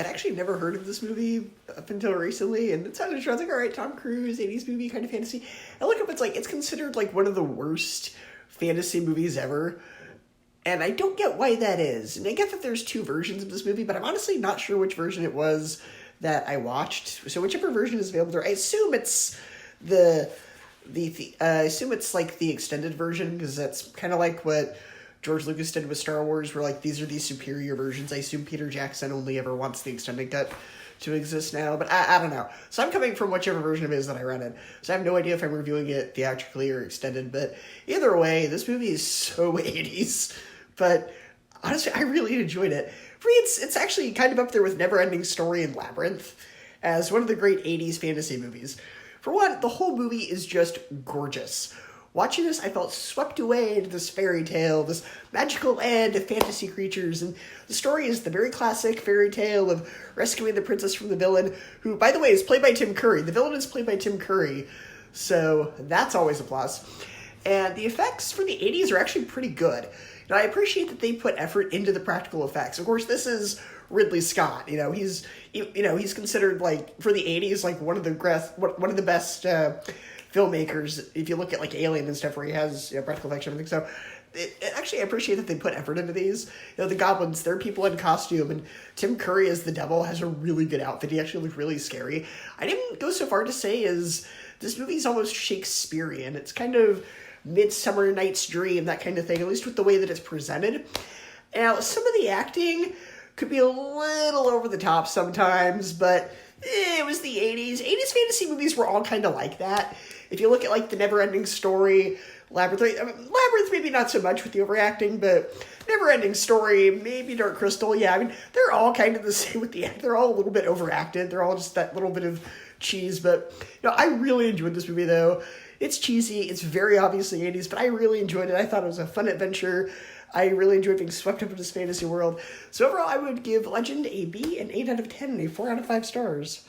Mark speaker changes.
Speaker 1: I'd actually never heard of this movie up until recently, and it sounded interesting. I was like, all right, Tom Cruise, 80s movie, kind of fantasy. I look up, it's considered like one of the worst fantasy movies ever. And I don't get why that is. And I get that there's two versions of this movie, but I'm honestly not sure which version it was that I watched. So whichever version is available there, I assume it's I assume it's like the extended version, because that's kind of like what George Lucas did with Star Wars, where like these are the superior versions. I assume Peter Jackson only ever wants the extended cut to exist now, but I don't know. So I'm coming from whichever version of it is that I rented. So I have no idea if I'm reviewing it theatrically or extended, but either way, this movie is so 80s. But honestly, I really enjoyed it. For me, it's actually kind of up there with Neverending Story and Labyrinth as one of the great 80s fantasy movies. For one, the whole movie is just gorgeous. Watching this, I felt swept away into this fairy tale, this magical land of fantasy creatures, and the story is the very classic fairy tale of rescuing the princess from the villain, who, by the way, is played by Tim Curry. The villain is played by Tim Curry, so that's always a plus. And the effects for the 80s are actually pretty good. And I appreciate that they put effort into the practical effects. Of course, this is Ridley Scott. He's considered, like, for the 80s, like one of the best filmmakers, if you look at like Alien and stuff, where he has practical effects and everything. So actually, I appreciate that they put effort into these. The goblins, they're people in costume, and Tim Curry as the devil has a really good outfit. He actually looked really scary. I didn't go so far to say as this movie's almost Shakespearean. It's kind of Midsummer Night's Dream, that kind of thing, at least with the way that it's presented. Now, some of the acting could be a little over the top sometimes, but it was the 80s. 80s fantasy movies were all kind of like that. If you look at, like, the Neverending Story, Labyrinth maybe not so much with the overacting, but Neverending Story, maybe Dark Crystal, yeah, they're all kind of the same with the act. They're all a little bit overacted. They're all just that little bit of cheese, but, I really enjoyed this movie, though. It's cheesy, it's very obviously 80s, but I really enjoyed it. I thought it was a fun adventure. I really enjoyed being swept up into this fantasy world. So overall, I would give Legend a B, an 8 out of 10, and a 4 out of 5 stars.